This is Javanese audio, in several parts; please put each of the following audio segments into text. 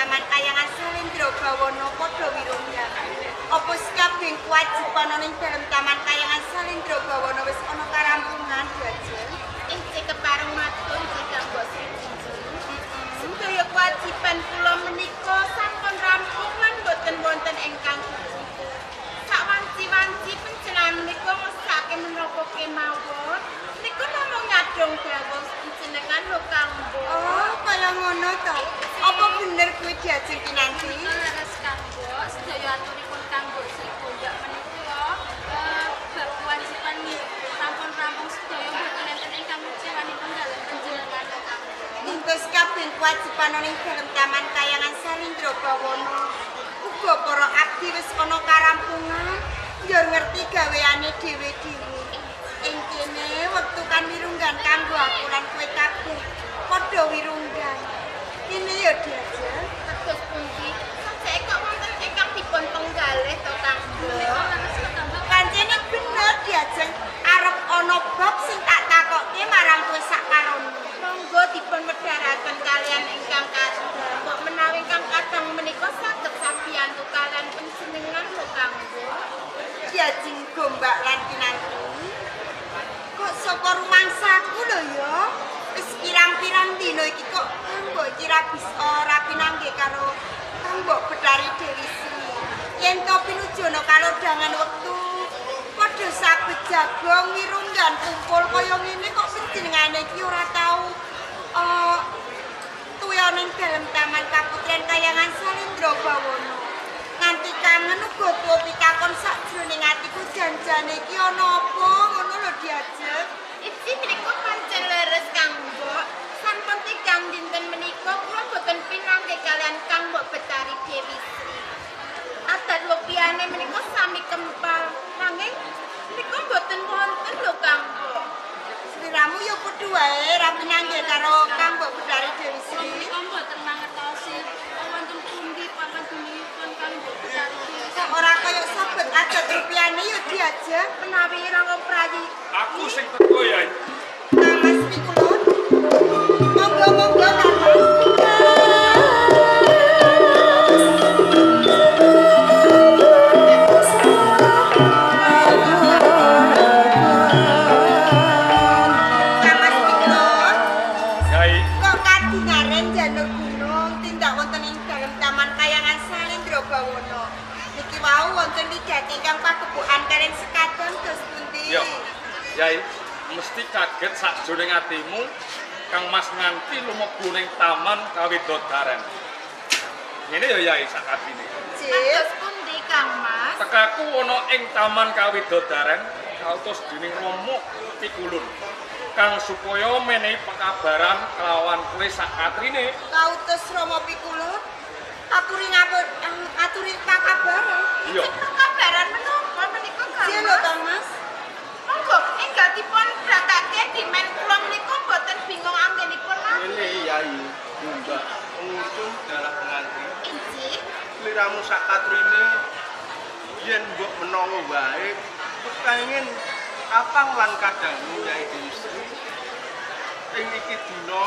Taman Kayangan Salendra Bawana padha wirunggan. Apa kabeh kewajiban ning dalem Taman Kayangan Salendra Bawana wis ana karampungan Jajal? Inci kepareng matur jika mbok sedaya kewajiban kula menika sampun rampung lan boten wonten ingkang sawanci-wanci panjenengan menika ngesake menapa kemawon niku namung nyadong dawuh panjenengan lho Kang Mbok. Oh, kaya ngono to. Apa bener kuwi Jajal Kinanti? Leres Kang Mbok, sedaya aturipun Kang Mbok Sripundak menika bab kewajiban sampun rampung sedaya boten enten ingkang kecewanipun dalem panjenengan lho Kang Mbok. Nintos kabeh kewajiban ning dalem Taman Kayangan Salendra Bawana. Uga para abdi wis ana karampungan, njur ngerti gaweane dhewe-dhewe. Ing kene wektu kan wirunggan kanggo aku lan kowe kabeh padha wirunggan. Kene ya Jajal. Terus pundi? Sajake kok wonten ingkang dipun penggalih to Kang Mbok. Pancene bener Jajal, arep ana bab sing tak takokke marang kowe sakarone. Monggo dipun medharaken kalian ingkang kadang. Mbok menawi ingkang kadang menika saged sabiyantu kalian panjenengan lho Kang Mbok. Jajing gombak lan Kinanti. Kok saka rumangsaku lho ya. Wis pirang-pirang dina iki kok mbok kira bisa rapi nangge karo mbok Betari Dewi Sri. Yen to pinujono kalodhangan wektu padha sabet jagong wirunggan kumpul kaya ngene kok panjenengane iki ora tau tuya ning dalem Taman Kaputren Kayangan Salendra Bawana. Nganti kangen uga tuwa pitakon sakjroning atiku janjane iki ana apa ngono lho Jajal. Iki menika pancen leres Kang Mbok. Sampun tigang dinten menika kula boten pinanggih kalian Kang Mbok Betari Dewi Sri. Adat lupiane menika sami kempal. Nanging menika boten wonten lho Kang Mbok. Sliramu ya padha wae ra pinanggih karo Kang Mbok Betari Dewi Sri. Kang mboten mangertosi wonten pundi pamantunipun Kang Mbok Betari Dewi Sri. Ora kaya sabet adat rupiane ya Jajal. Menawi rangka prayi Aku sing teko ya. Mas Pikulun. Monggo Mas. Yai, Kok kadingaren janur gunung tindak wonten ing dalem Taman Kayangan Salendra Bawana. Niki wau wonten wigati kang pagebukan kalian sekadon dos pundi? yo. Yai, mesti kaget sakjroning atimu Kang Mas nganti lumebu ning taman kawidodaren. Ngene ya Yai sakatine. Cil. Terus pundi Kang Mas? Tekaku ana ing taman kawidodaren kautus dening Romo Pikulun. Kang supaya menehi pekabaran kelawan kowe sakatrine. Kautus Rama Pikulun. Aturi pakabaran. Iya. Kabaran menapa menika Kang Cil Mas? to Mas. Monggo enggal dipun brakake dimen kula menika boten bingung anggenipun lah. Ini Yai, Mbak, pengunjung dalah pengantin. Inci, Liramu sakatrine yen mbok menawa wae kepengin kapang lan kadangmu Yai Dewi Sri. Ing iki dina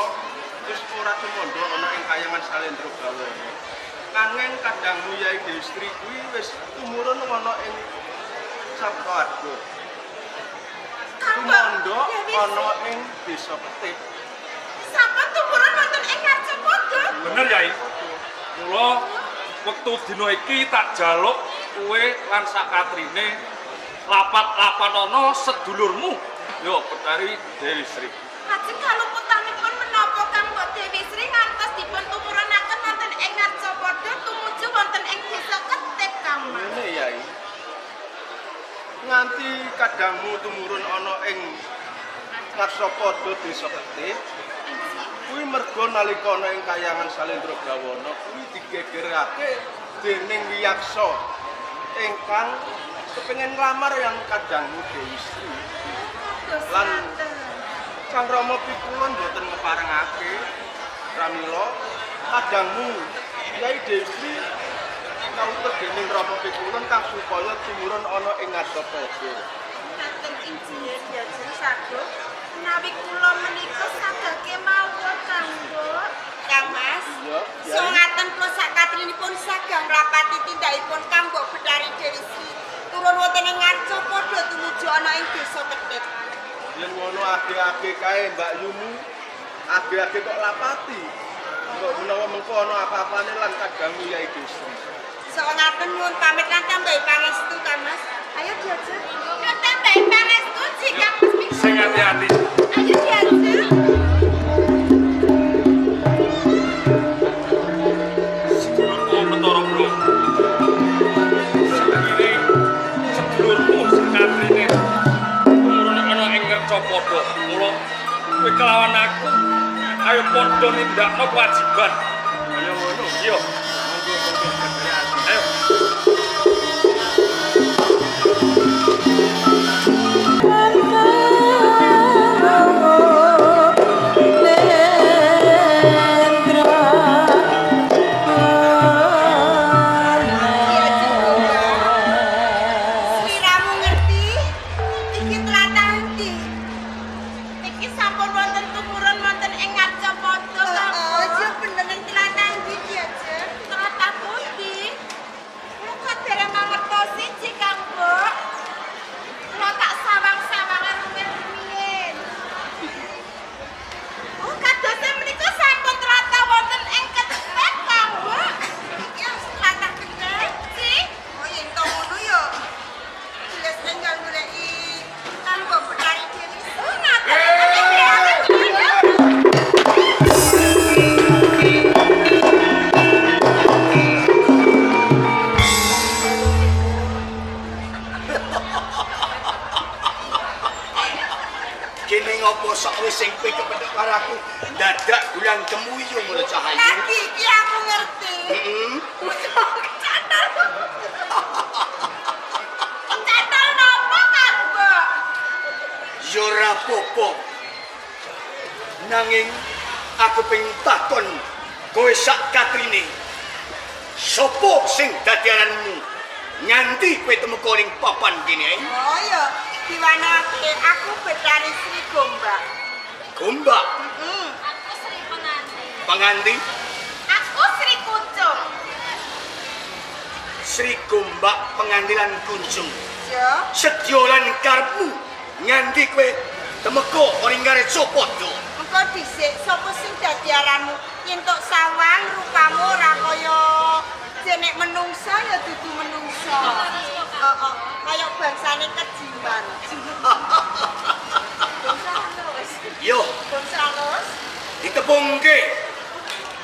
wis ora tumandha ana ing Kayangan Salendra Bawana. Kangen kadangmu Yai Dewi Sri kuwi wis tumurun ana ing Sabtoarga. Tumandha ana ing Desa Petik. sampun tumurun wonten ing Karcapada. Bener Yai. Mula wektu dina iki tak jaluk kowe lan sakatrine lapat-lapatono sedulurmu. Yo Betari Dewi Sri. Lajeng kaluputanipun menapa Kang Mbok Dewi Sri ngantos dipun tumurunaken wonten ing Karcapada tumuju wonten ing Desa Ketip Kang Mas. Ngene Yai. Nganti kadangmu tumurun ana ing Karsapada Desa Ketip. Kuwi mergo nalika ana ing Kayangan Salendra Bawana kuwi digegerake dening wiyaksa ingkang kepengin nglamar yang kadangmu Dewi Sri. Lan Kang Rama Pikulun boten ngeparengake pramila kadangmu Yai Dewi Sri kautus dening Rama Pikulun kang supaya tumurun ana ing Ngarsapada. Kanten Insinyur Jajeng Sagung menawi kula menika saged kemawon Kang Mbok. Kang Mas. Iya, So ngaten kula sak katrinipun saged ngrapati tindakipun Kang Mbok Betari Dewi Sri turun wonten ing ngarca padha tumuju ana ing desa Ketip. Yen ngono age-age kae Mbak Yuni. Age-age kok lapati. Kok menawa mengko ana apa-apane lan kadangmu Yai Gusti. So ngaten nyuwun pamit lan tambahi pangestu Kang Mas. Ayo diajak. Yo tambahi pangestu Ji Kang Mas Mik. Sing hati-hati. Ayo diajak. Sedulurku Betara Bro. Sakire sedulurku sekatrine turun ana ing Ngercapada. Mula kowe kelawan aku ayo padha nindakno kewajiban. Kaya ngono. Iya. Ayo. Iya juga. Sliramu ngerti? Iki tlatah endi? Iki sampun wonten tumurun wonten ing Ngarcapada Kang. Aja bener ning tlatah endi diajak. Tlatah pundi? Kula kok dereng mangertosi Ji Kang Mbok. Kula tak sawang-sawangan rumiyin-rumiyin. Oh, kadose menika sampun tlatah wonten ing Ketep Kang Mbok. Iki wis tlatah Ketip. Ji, Oh yen to ngono ya. Jelas tinggal goleki Kang Mbok Betari Dewi Sri. oh ngaten. Kene ngopo sok wis sing kowe kepethuk karo aku dadak gulang kemuyung ngono cahaya. Lagi iki aku ngerti. Heeh. Cental napa Kang Mbok? Yo ora apa-apa. Nanging aku pengen takon kowe sak katrine. Sopo sing dadi aranmu? Nganti kowe temeka ning papan kene ae. Oh ya, diwanake aku Betari Sri Gombak. Gombak, Aku Sri Pengantin. panganti, Aku Sri Kucung. Sri Gombak pengantilan kunjung. Ya. Sedya lan karepmu nganti kowe temeka ning Ngarcapada. Engko dhisik sapa sing dadi aranmu? Entuk sawang rupamu ora kaya jenek menungsa ya dudu menungsa. Heeh, kaya bangsane kejiman. Bangsa halus. Yo, Bangsa halus. ditepungke.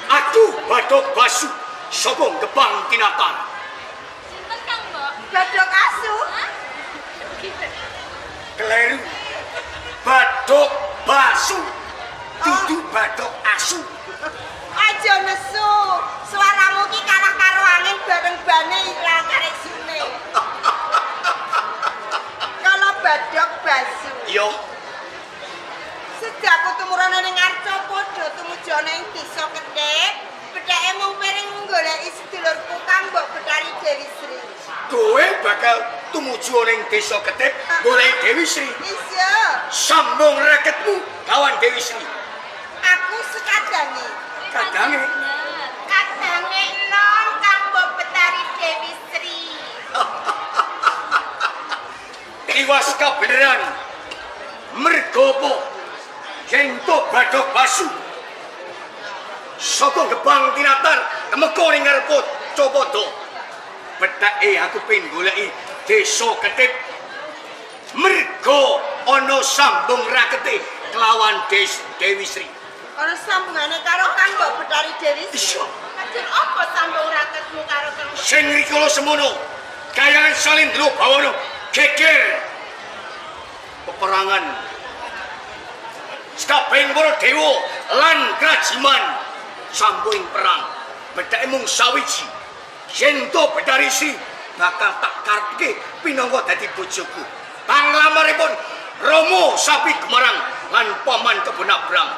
Aku Bathok Basu saka Gebang Tinatan. Sinten Kang Mbok? Badhok asu. Kleru. Bathok Basu. Dudu Bathok Asu. Aja nesu. Suaramu ki kalah karo angin bareng bane ilang karek sune. Kalau badhok basu. Yo, Sejak aku tumurun ning Ngarcapada tumuju ana ing desa Ketip, bedhake mung piring goleki sedulurku Kang Mbok Betari Dewi Sri. kowe bakal tumuju ning desa Ketip golek Dewi Sri. Iya, Sambung raketmu lawan Dewi Sri. aku sekadangi. Kadange Kadange enom Kang Mbok Betari Dewi Sri. tiwas kabeneran. Mergo apa? Yen to Bathok Basu saka Gebang Tinatan temeka ning Ngarcapada. Bethake aku pengen goleki desa Ketip. Mergo ana sambung rakete kelawan Dewi Sri. Ana sambungane karo Kang Mbok Betari Dewi Sri. Iya. Ajeng apa sambung raketmu karo Kang Mbok? Sing rikala semono kayangan Salendra Bawana geger peperangan sakabehing para dewa lan krajiman sambung perang bedake mung sawiji yen to Betari Sri bakal tak karepke pinangka dadi bojoku panglamaripun Rama Sapi Gemarang lan Paman Kebon Abrang.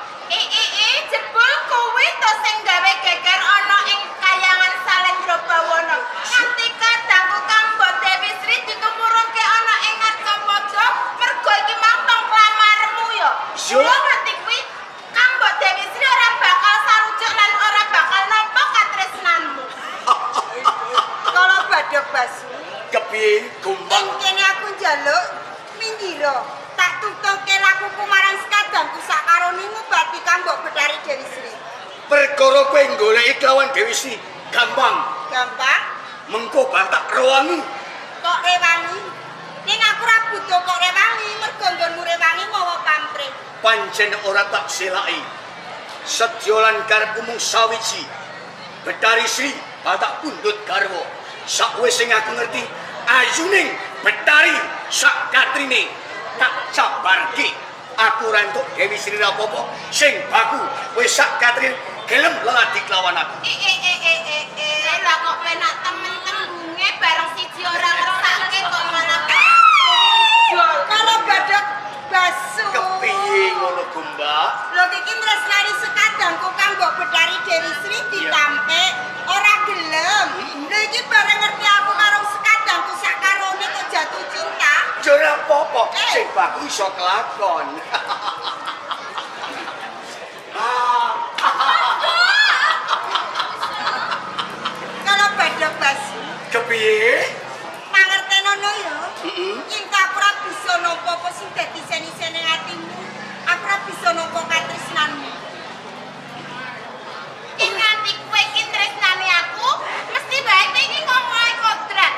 Jebul kowe to sing gawe geger ana ing kayangan Salendra Bawana. Nganti kadangku Kang Mbok Dewi Sri ditumurunke ana ing Ngarcapada mergo iki mang tong klamarmu ya. Yo. Kula ngerti kuwi Kang Mbok Dewi Sri ora bakal sarujuk lan kepiye Gombang? Ing kene aku njaluk minggiro. Tak tutuhke lakuku marang sekadangku sakarone ngobati kambok Betari Dewi Sri. Perkara kowe goleki kelawan Dewi Sri gampang. Gampang Mengko bar tak rewangi. kok rewangi. Ning aku ora butuh kok rewangi, mergo nggonmu rewangi mawa pamrih. Pancen ora tak selaki. Sedyolan karepku mung sawiji. Betari Sri tak pundhut garwa. Sakwise sing aku ngerti ayuning Betari sak katrine tak sabarke. Aku ora entuk Dewi Sri apa-apa sing baku wis sak katrine gelem leladi kelawan aku. Lah kok penak temen tembunge bareng siji ora ngersake kok malah Kalau badak basu. Kepiye ngono Gombak? Lho iki tresnani sekadangku kambok Betari Dewi Sri ditampe ora gelem. Lho iki bareng ngerti aku karo sekadangku sakarone kok jatuh cinta. Ora apa-apa sing baku iso kelakon. Kalau badak basu Kepiye? mangertenono ya. Heeh. Cinta aku ora bisa nampa apa sing dadi seni-seni atimu. Aku ora bisa nampa katresnanmu. Ing nganti kowe iki tresnani aku, mesti bae kowe iki ngomongi kodrat.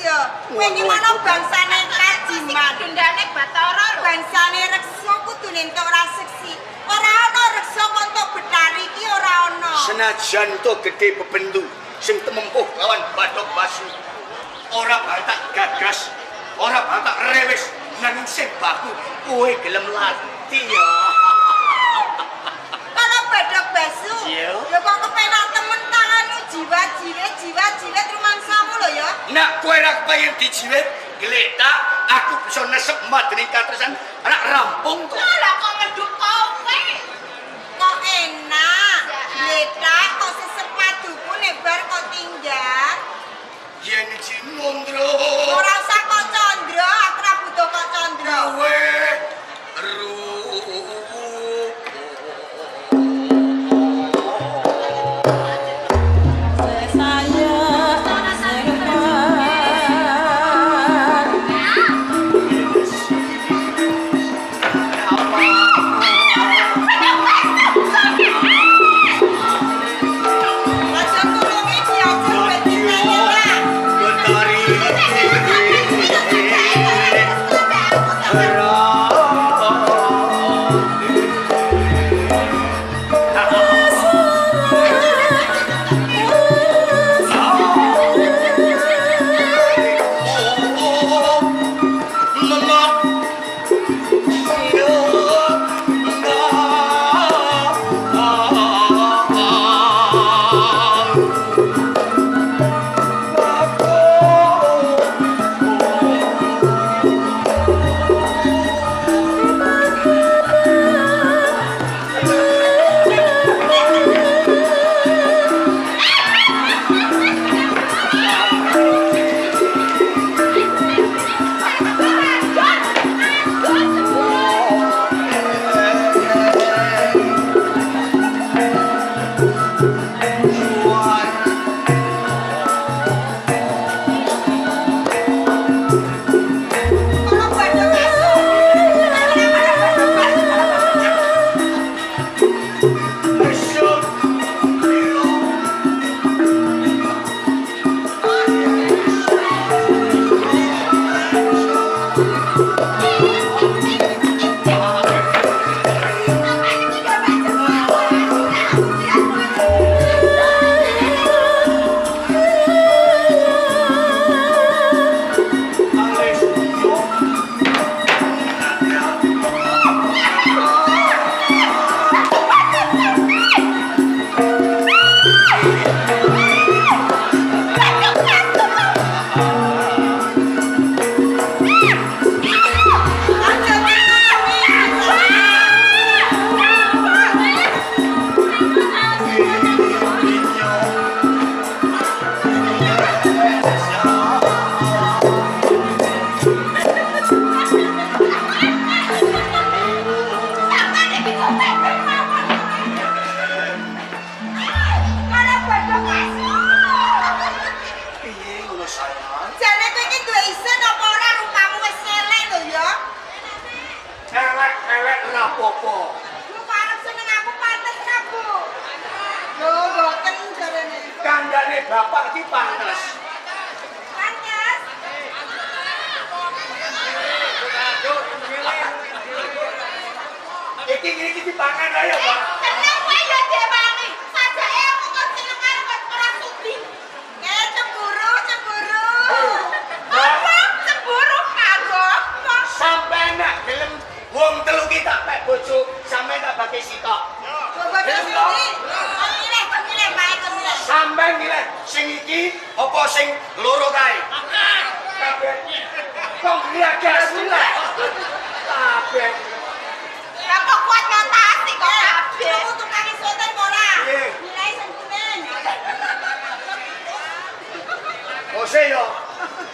Iya, kowe iki mana bangsane kajiman. Dundane Bathara lho. Bangsane reksa kudune entuk ora seksi. Ora ana reksa kontok Betari iki ora ana. Senajan to gede bebendu sing temempuh lawan Bathok Basu. Ora batak gagas, ora batak rewes, nanging sing baku kowe gelem lati ya. Kalau badak basu, Iya. ya kok kepenak temen tanganmu jiwa-jiwet rumangsamu lho ya. Nak kowe ra kepengin dijiwit, gletak aku bisa nesep madeni katresan anak rampung kok. Lah kok ngeduk kowe. Kok enak, Ya. letak kok sesepaduku nebar kok tinggal. Yen iki ngondro. Ora usah kok condro, aku ora butuh kok condro. Kowe Aja tulungi diajar bajingannya lah. Betari iki dipangan ae, Pak. Seneng kowe ya diwangi. Sajake aku kok seneng karo ora sudi. Cemburu, cemburu. Apa cemburu karo apa? Sampai nak gelem wong telu kita pek bojo sampe tak bagi sitok. Coba sini. Pemilih, baik pemilih. Sampai milih sing iki apa sing loro kae? Kabeh. Kok gas milih? Kabeh. Lah kok kuat ngatasi kok kabeh. Kamu tukang soten ora? Iya. Nilai sing kuning. Ose yo.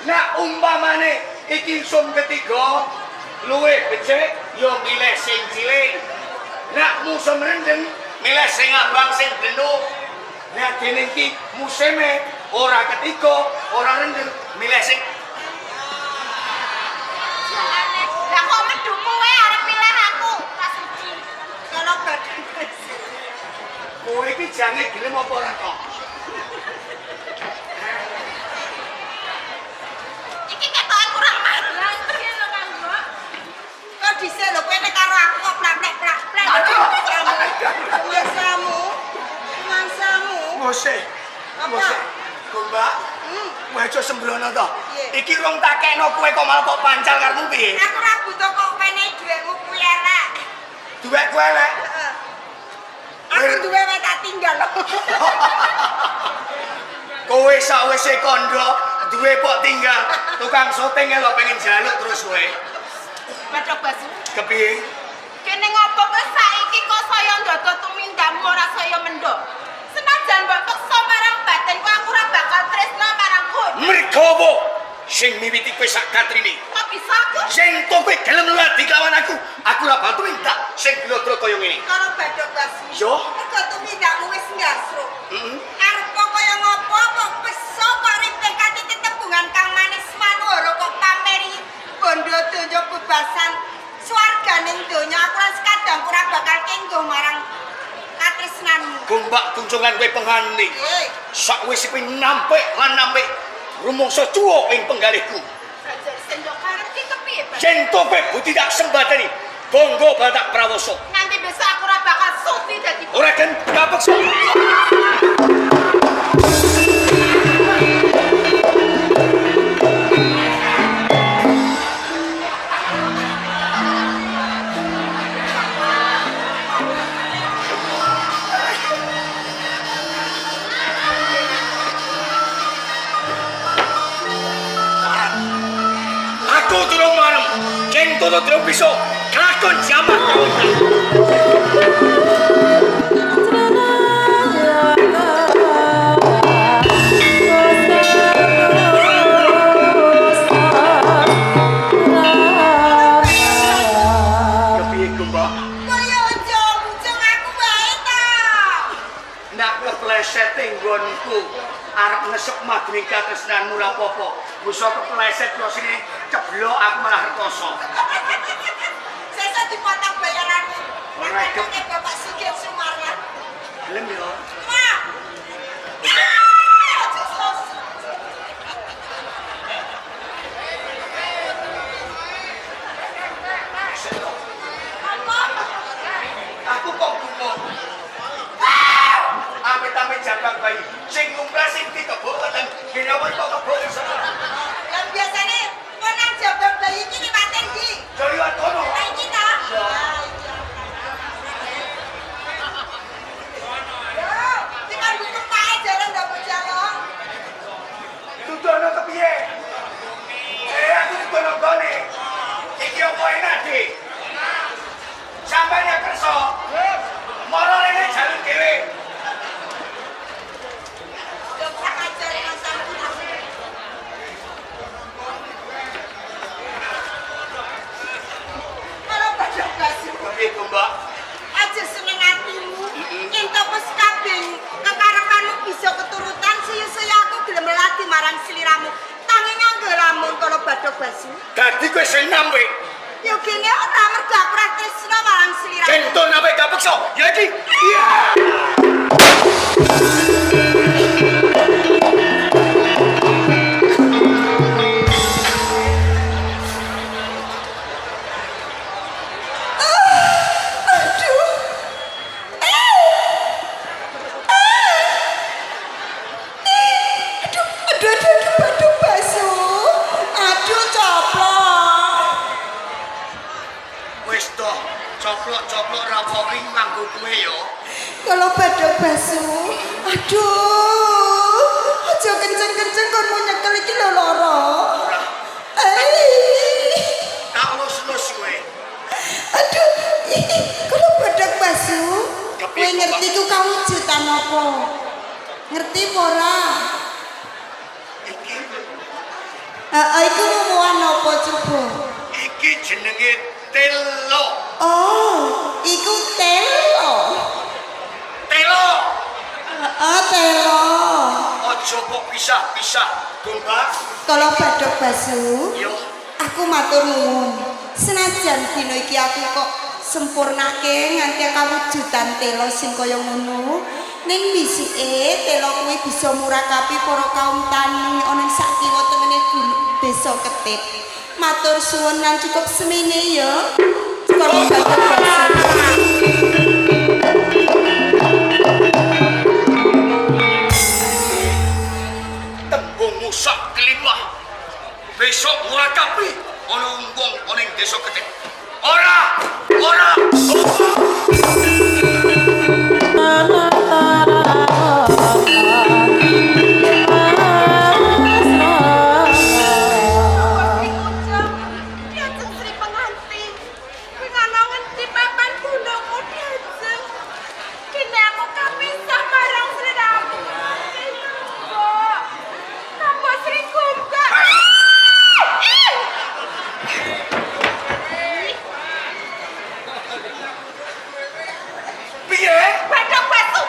Nek umpamane iki sum ketiga luwe becik yo milih sing cilik. Nek musim rendeng milih sing abang sing blenduk. Nek dene iki musime ora ketiga, ora rendeng, milih sing Lah kok medhu kowe arep milih aku? Pas sudi. Kalau badan kowe iki jange gelem apa ora kok? Iki ketok kurang marah. Piye lho Kang Mbok? kok dhisik lho kowe nek karo aku kok plak-plak. Aduh. Biasamu. Mangsamu. Mose. Apa? Gombak. Kowe aja sembrono to. Iya. Iki rong tak kekno kowe kok malah kok pancal karepmu piye? Aku ora butuh kok wene dhuwitmu kuwi elek. Duwek kowe elek. Heeh. Aku duwe wae tak tinggal lho. Kowe sawise kandha duwe kok tinggal. Tukang syuting lho pengen jaluk terus kowe. Padha basu. Kepiye? Kene ngopo kowe saiki kok saya ndodo tumindamu ora saya mendok. Senajan mbok peksa marang batinku aku ora bakal tresno marang kowe. Mergo apa? Sing miwiti kowe sak katrine. Kok bisa aku? Sing to kowe gelem ladi kawan aku ora bakal minta sing glodro kaya ngene. Kalau badhe basu. Yo. Kok tumindakmu wis ngasruk. Heeh. Arep kok kaya ngopo kok peso kok ripek tetembungan Kang Manis Manuhara kok pameri bondo donya bebasan swarganing donya aku lan sekadang ora bakal kenggo marang katresnanmu. Gombak kunjungan kowe pengani. Eh, Sakwise kowe nampik lan nampik rumangsa tuwa ing penggalihku. Raja sendok karep ki kepiye, Pak? Yen to kowe budi tak sembadani. Bonggo batak prawoso. Nanti besok aku ora bakal sudi dadi Ora kan kapek. Aku durung marem. Yen todo durung bisa kelakon jaman kawon. Kepiye Gombak? kaya aja ujung aku wae ta. Nak kepleset nggonku arep ngesuk madring katresnanmu ora apa-apa. Bisa kepleset kok sini ceblok aku malah rekoso. Sesuk dipotong bayaranmu. Ora, Gem. Nek Bapak Sugih Sumarlan. Gelem yo. Ma. Aku kok gumun. Amit-amit jambak bayi. Sing lumrah sing dikebuk ten kene apa kok kebuk iso. Yang biasanya menang jabang bayi ini paten di. Yo liwat kono. Kayak kita. Ya. Yo, tekan butuh pae jalan ndak mau jalan. Tudono kepiye? Aku dikono gone. Iki opo enak, Dik? Sampeyan ya kersa. Moro rene jaluk dhewe. Yo sak ajar masamu. Kalau pada basi Kepiye, Gombak? aja seneng hatimu. Ento wis kabeh kekarepanmu bisa keturutan suyu-suyu aku gelem lati marang sliramu. Tanging nganggo lamun kalau badhe basi. Dadi kowe sing nampik. Yo kene ora mergo aku ora tresna marang sliramu. Cento nampik gak peksa. Ya iki. Iya. Aduh. coplok-coplok rapoking nganggo kowe ya. Kalau Badok Basu, aduh, aja kenceng-kenceng kon mau nyekel iki lho lara. Ora. Tak lus-lus kowe. Aduh, kalau Badok Basu, Tapi kowe ngerti ku kawujudan apa? Ngerti apa ora? Iki Iku ngomongan apa coba? iki jenenge telo. Oh, iku telo. Telo. Telo. Aja kok pisah-pisah, Gombak. Kalau Badok Basu, Yo. aku matur nuwun. Senajan dina iki aku kok sempurnake nganti kawujudan telo sing kaya ngono, ning bisike telo kuwi bisa murakapi para kaum tani ana ing sak kiwa tengene desa Ketip. Matur suwun lan cukup semene ya. Kalau Badok Basu. Tembungmu sak kelimah. Besok murakapi ana wong ana ing desa Ketip. Ora. Diajeng Sri pengantin. Kuwi nganongen di papan gunungmu diajeng. Kene aku kapisah marang Sri Ratu. Mbok. Napa Sri Gombak? Piye? Badok Basu.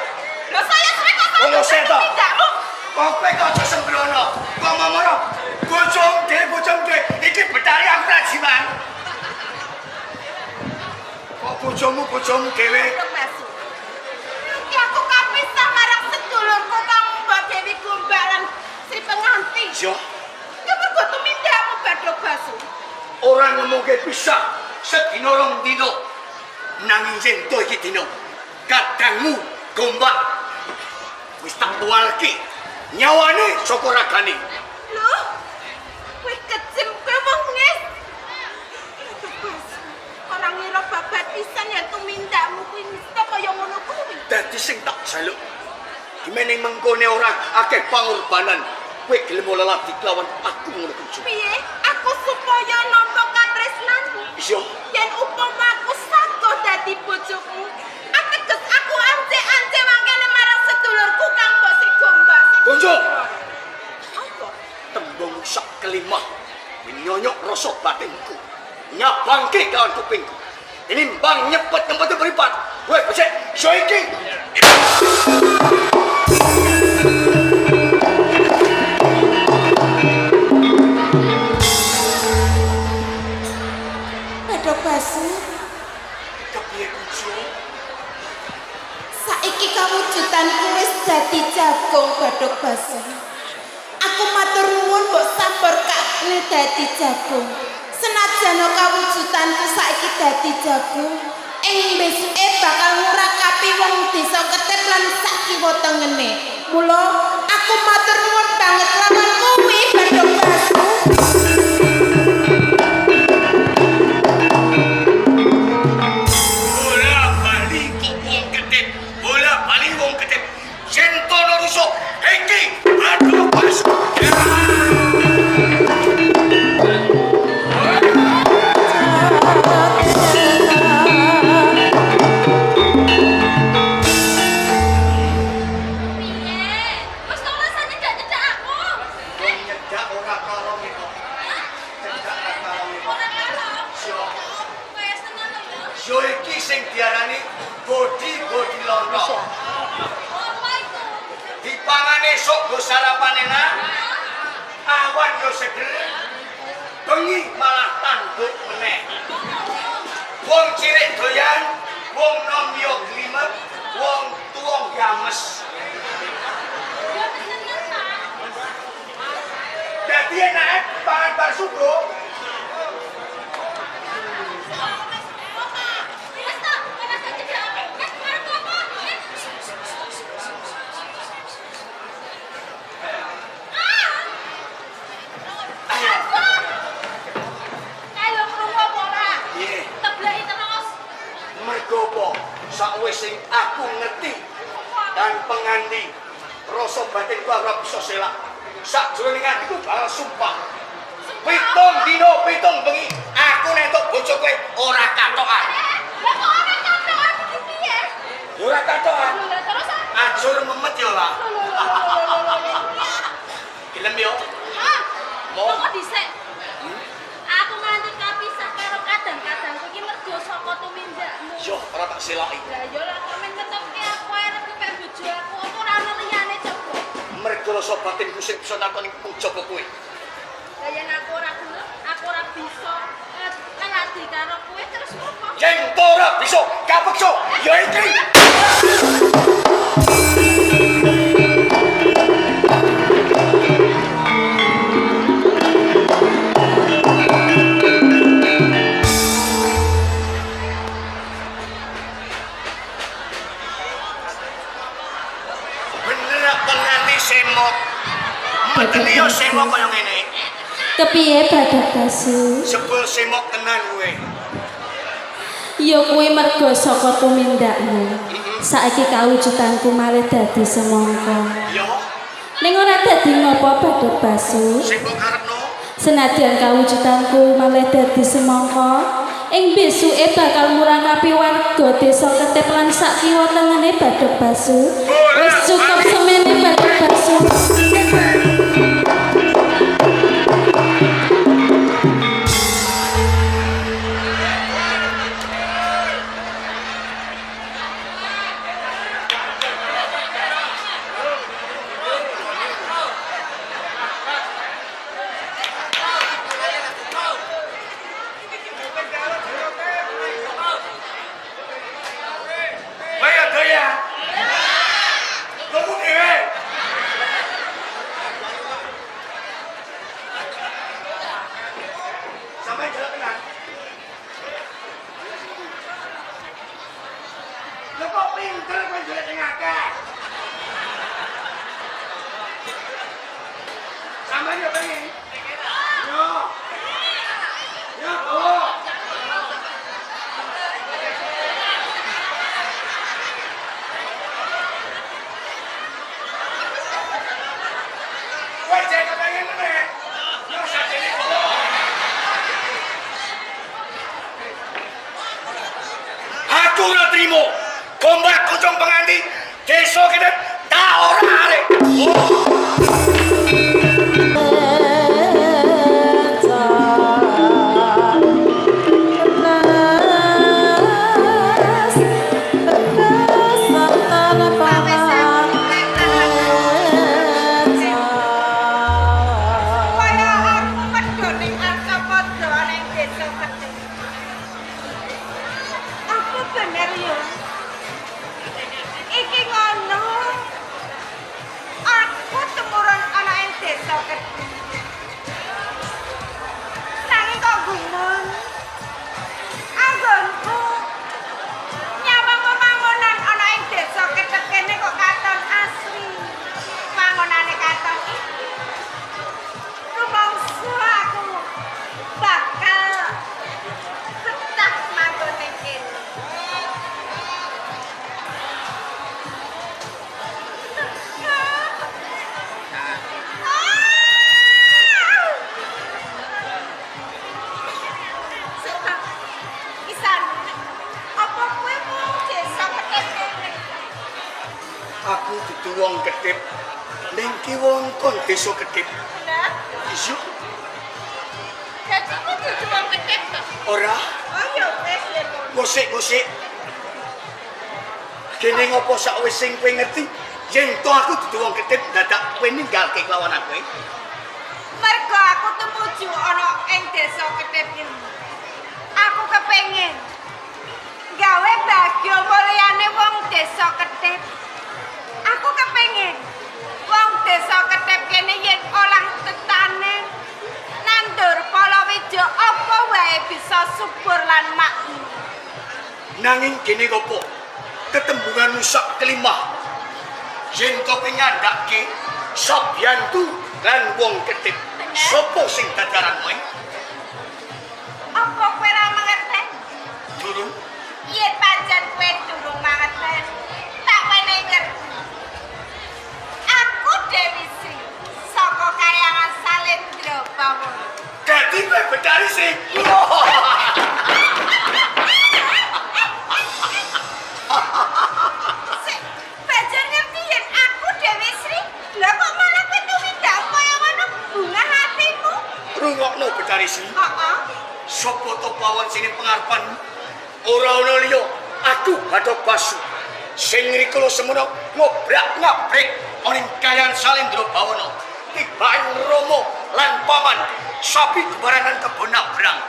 Lho saya Sri kok Wong sampe seto. pindakmu. Kowe kok aja sembrono. Kok ngomong bojomke iki betari aku rajiman. Kok bojomu dhewe? Badok Basu. Iki aku kapisah marang sedulurku Kang Mbak Dewi Gombak lan Sri pengantin. Yo, Ya mergo tumindakmu Badok Basu. ora ngemuke pisah sedina rong dina. Nanging yen to iki dina kadangmu Gombak wis tak tuwalke nyawane saka ragane. Lho, kowe kejem kowe wong nges. Badok Basu. Ora ngira babat pisan yen tumindakmu kuwi mesti kaya ngono kuwi. Dadi sing tak jaluk dimene mengkone ora akeh pangorbanan kowe gelem lelati kelawan aku ngono kuwi. Piye? Aku supaya nampa katresnanmu. Iya. Yen upama aku sanggup dadi bojomu, ateges aku ance-ance mangkene marang sedulurku Kang Mbok Sri Gombak. Gonjo. Apa? Tembung sak kelimah nyonyok rasa batinku nyabangke kawan kupingku ini bang nyepet beripat gue becek soiki Badok Basu, kepiye kunci saiki kawujudanku wis dadi jagung Badok Basu. Aku matur nuwun mbok sabar kakne dadi jagung. Senajan kawujudanku saiki dadi jagung, ing besike bakal ngurakapi wong desa Ketip lan sak kiwa tengene. Mula aku matur nuwun banget lawan kowe Badok Basu. bola bali wong Ketip sentono rusuh iki aduh pas yo iki sing diarani bodi lontong. Dipangan esuk go sarapan enak. Awan yo seger. Bengi malah tanduk meneh. Wong cilik doyan, wong nom yo glimet, wong tuwa games. Dadi enak pangan bar subuh. sing aku ngerti dan penganti rasa batinku ora bisa selak. Sakjroning atiku bakal sumpah. Pitung dino pitung bengi aku nentuk bojo kowe ora katokan. Lah kok ora katokan iki piye? Ya ora katokan. Lho terus Ajur memet ya lah. Gelem yo. ah, Mau? kok dhisik? Aku nganti kapisah karo kadang-kadangku iki mergo saka tumindakmu. Yo ora tak selaki. Lah yo lah kok men ngetokne aku ae nek pengen bojo aku apa ora ono liyane coba. Mergo rasa batinku sing bisa nakoni jaba kowe. Lah yen aku ora gelem, aku ora bisa ngeladi karo kowe terus opo? Yen ora bisa kapeksa ya iki. Bener penganti semok. Mboten yo semok kaya ngene. Kepiye Badakasu? Sebel semok tenan kowe. Ya kuwi mergo saka tumindakmu. Saiki kawujudanku malih dadi semangka. Yo, Ning ora dadi ngopo Badakasu? sing mbok karepno Senadyan kawujudanku malih dadi semangka, ing besuke bakal murangapi warga desa Ketip lan sak kiwa tengene Badakasu. Wis cukup semene Badakasu. Ayo daya. Tunggu dhewe. Sampai jalan tengah. Lho kok pinter kowe jalan tengah kah? Sampai yo pengen. Yo. Yo. Oh. Kowe cek kepengen meneh. Yo sakjane kok. Aku ora trimo. Gombak kucung penganti desa kene tak ora arek. Kaya aku medho ning Arcapada ning desa Ketip. Aku bener ya. Iki ngono. Aku temurun ana ing desa Ketip. Nanging kok gumun. Anggonku nyawang pembangunan ana ing desa Ketip kene kok katon asli. Bangunane katon iki. Rumangsa aku bakal betah manggon ning kene. Isan, apa kowe mau desa Ketip kene? Aku dudu wong Ketip. Ning ki wongkon desa Ketip. Lah, Isu Dadi kok dudu wong Ketip to? ora oh ya wis ya. gosik-gosik. Kene ngopo sakwis sing kowe ngerti? Yen to aku dudu wong Ketip dadak kowe ninggalke kelawan aku. Mergo aku tumuju ana ing desa Ketip iki. Aku kepengin gawe bagyo mulyane wong desa Ketip. Aku kepengin wong desa Ketip kene yen olah tetanen nandur palawija apa wae bisa subur lan makmur. Nanging kene ngopo? Tetembunganmu sak kelima. Yen to pengandakke Sabyantu lan wong Ketip. Sopo sing dadaran kowe? Apa kowe ora mangerten? Durung Yen pancen kowe durung mangerten, dadi kowe Betari Sri. Bajar ngerti yen aku Dewi Sri. Lah kok malah kowe tumindak kaya ngono bunga hatimu? Rungokno Betari Sri. Heeh. Sopo to pawon sini pengarepan ora ana liya aku Bathok Basu sing rikala semono ngobrak-ngabrik ana ing Kayan Salendra Bawana tibaan Romo lan paman sapi kebaranan kebon Abrang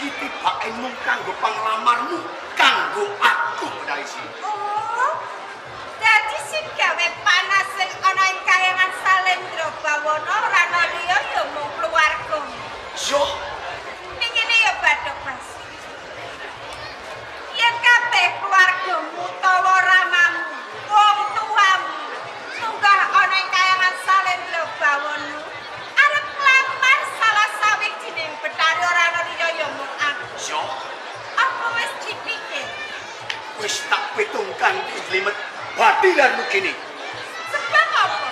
tibaan mung kanggo panglamarmu kanggo aku Betari Sri. Oh. Dadi sing gawe panas sing ana ing Kayangan Salendra Bawana ora ana liya ya mung keluargamu. Yo Ning ngene ya Bathok Basu. Yen kabeh keluargamu utawa ramamu, wong tuamu, munggah ana ing Kayangan Salendra Bawana, arep lamar salah sawijining Betari ora ana liya ya mung aku. yo Apa wis dipikir? wis tak petungkan limet batilanmu kini. Sebab apa?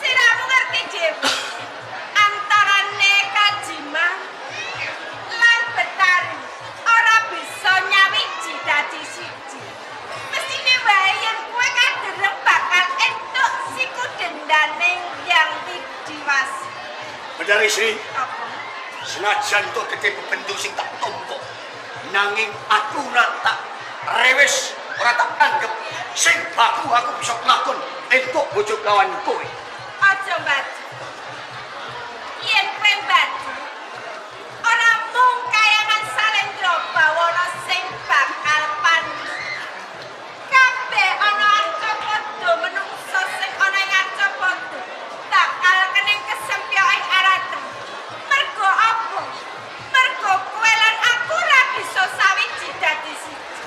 Siramu ngerti dhewe. Antarane Kajiman lan Betari ora bisa nyawiji dadi siji. Mestine wae yen kowe kadereng bakal entuk siku dendane yang Widiwasi. Betari Sri, Apa? senajan to gede bebendu sing tak tompo nanging aku ora tak rewes ora tak anggap sing baku aku bisa kelakon entuk bojo kawan kowe. Aja mbaju. Yen kowe mbaju, ora mung Kayangan Salendra Bawana sing bakal panas. Kabeh ana Arcapada menungso sing ana ing Arcapada bakal kening kesempyo ing aratan. Mergo apa? Mergo kowe lan aku ora bisa sawiji dadi siji.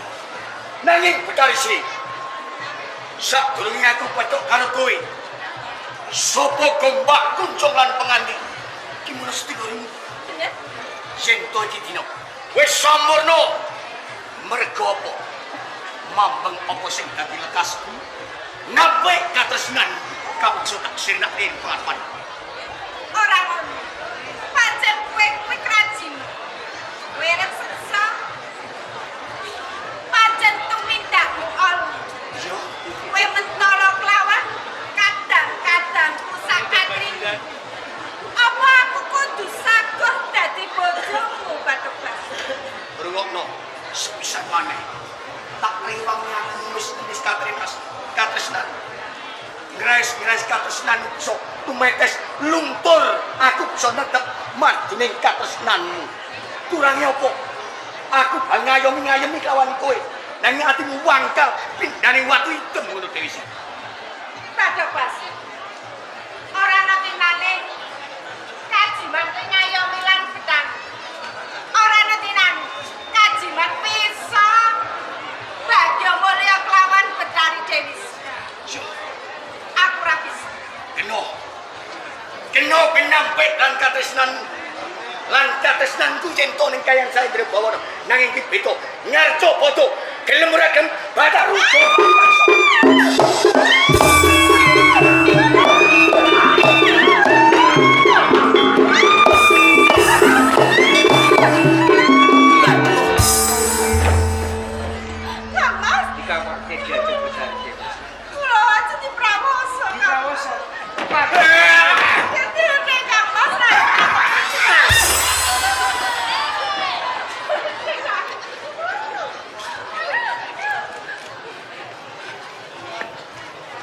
Nanging Betari Sri, sadurunge aku petuk karo kowe, sapa gombak kuncung lan penganti ki mesti lorimu. Bener? Yen to iki dina wis sampurna. Mergo apa? Mambeng apa sing dadi lekasku? Nampik katresnan kapeksa tak sirnak ing pengarepan. Ora ngono. Pancen kowe kuwi krajin. Kowe arep seksa. Pancen tumindakmu ala. Yo, Kowe mentolo kelawan kadang-kadang pusakatring. Apa aku kudu saguh dadi bojomu Bathok Basu? rungokno sepisan maneh. Tak riwangi aku wis katresnan. Ngrais katresnan sok tumetes luntur aku bisa netep margining katresnanmu. Kurange apa? Aku bal ngayomi kawan kowe. Nanging atimu wangkal pindhaning watu item ngono Dewi Sri. Bathok Basu. Ora ana tinane Kajiman kuwi ngayomi lan betang. Ora ana tinane Kajiman bisa bagya mulya kelawan Betari Dewi Sri. Yo, Aku ora bisa. kena penampet lan katresnanmu. Lan katresnanku cento ning Kayan Salendra Bawana. Nanging ki beda ngarca padha gelem ora gelem batak rugo. Kang Mas, Dikawake diajak Betari Dewi. kula aja diprawoso. Diprawoso. Dadi Kang Mas ra.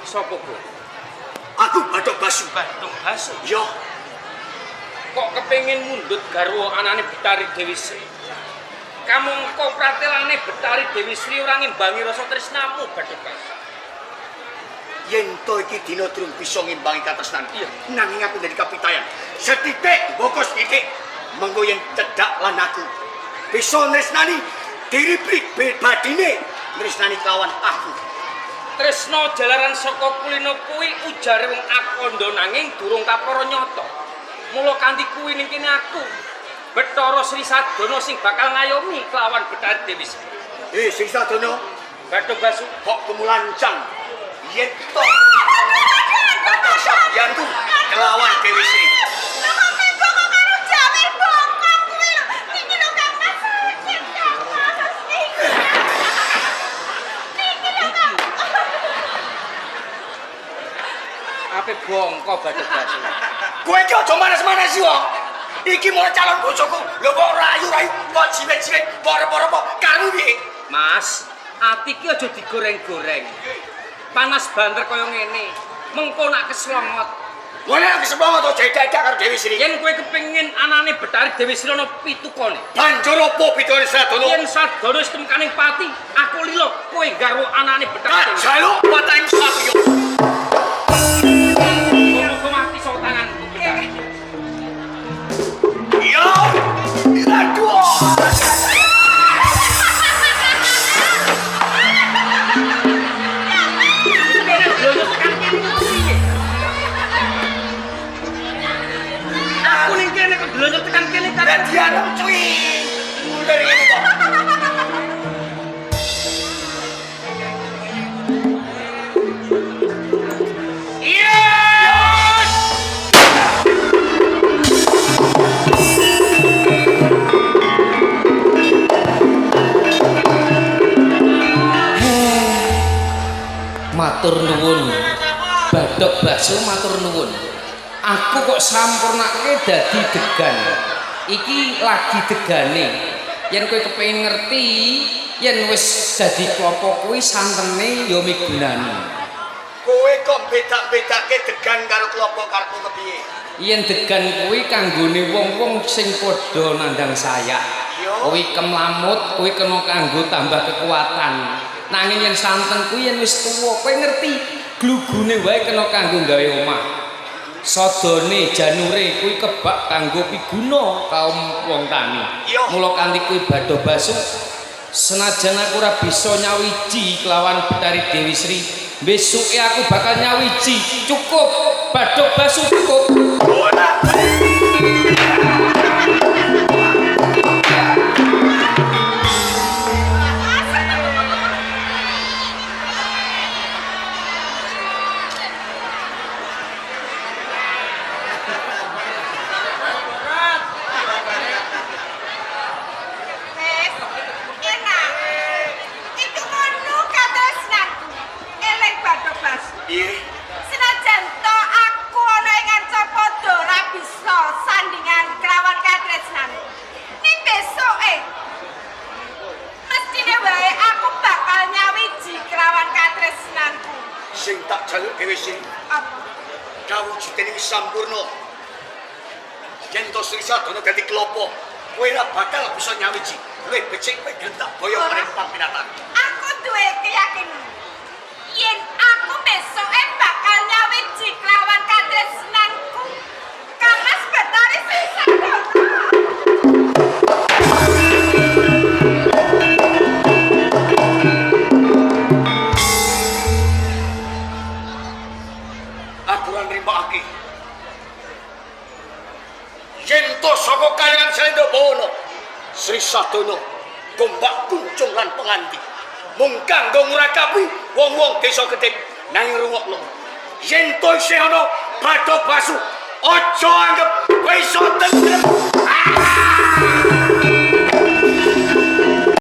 Sopo kowe? Aku Bathok Basu. Bathok Basu. Yo, Kok kepengin mundhut garwa anane Betari Dewi Sri? Kamangka pratelane Betari Dewi Sri ora ngimbangi rasa tresnamu Bathok Basu. yen to iki dina durung bisa ngimbangi katresnan. Iya. Nanging aku dadi kapitayan. Setitik bokos titik mengko yen cedhak lan aku bisa nresnani diri pribadine nresnani kawan aku. Tresna jalaran saka kulino kuwi ujare wong akandha nanging durung kapara nyata. Mula kanthi kuwi ning kene aku Bathara Sri Sadana sing bakal ngayomi kelawan Betari Dewi Sri. Sing sadono Bathok Basu, kok kemulancang yen to kata sabyanku kelawan Dewi Sri. Kok mengko karo mengko Bathuk Basu. Kowe iki aja manas-manas wong. Iki mulai calon bojoku. Lho kok rayu-rayu kok jiwet-jiwet poro-poro karo piye? Mas, ati ki aja digoreng-goreng. Panas banter kaya ngene. Mengko nak keslongot. Wala kesemongot aja dadak karo Dewi Sri. Yen kowe kepengin anane Betari Dewi Sri ana pitukane. Banjur apa pitone Sadana? Yen Sadana wis temkaning pati, aku lilo kowe garwa anane Betari. Jaluk patang sapi yo. Kowe mati sok tanganku. Yo! Aduh! Aku ning kene kok delonyo tekan kene kan. Dadi anak cuy. Mundur ngene kok. Matur nuwun Bathuk Basu, matur nuwun. Aku kok sampurnake dadi degan. Iki lagi degane. Yen kowe kepengin ngerti, yen wis dadi klopo kuwi santene ya migunani. Kowe kok beda-bedake degan karo klopo karepmu kepiye? Yen degan kuwi kanggone wong-wong sing padha nandang sayak. Kuwi kemlamut, kuwi kena kanggo tambah kekuatan. Nanging yen santen kuwi yen wis tuwa, kowe ngerti, glugune wae kena kanggo gawe omah. Sadane janure kuwi kebak kanggo piguna kaum wong tani. Mula kanthi kuwi Bathuk Basu, senajan aku ora bisa nyawiji kelawan Betari Dewi Sri, besuke aku bakal nyawiji. Cukup Bathuk Basu, cukup. Senajan to aku ana ing arca padha ora bisa sandingan kelawan katresnan. Ning besoke mestine wae aku bakal nyawiji kelawan katresnanku. Sing tak jaluk Dewi Sri. Apa? Kawujudening sampurna. Yen to Sri Sadana dadi klopo, kowe ora bakal bisa nyawiji. Luwih becik kowe gentak boyo maring paminatan. Aku duwe keyakinan yen aku besoke bakal nyawiji kelawan katresnanku Kangmas Betari Sri Sadana. Aku ora nrimakake. Yen to saka kayangan Salendra Bawana, Sri Sadana gombak kuncung lan penganti. Mung kanggo ngrakapi wong-wong desa Ketip. Nanging rungokno. Yen to isih ana Bathuk Basu, aja anggap kowe iso tentrem.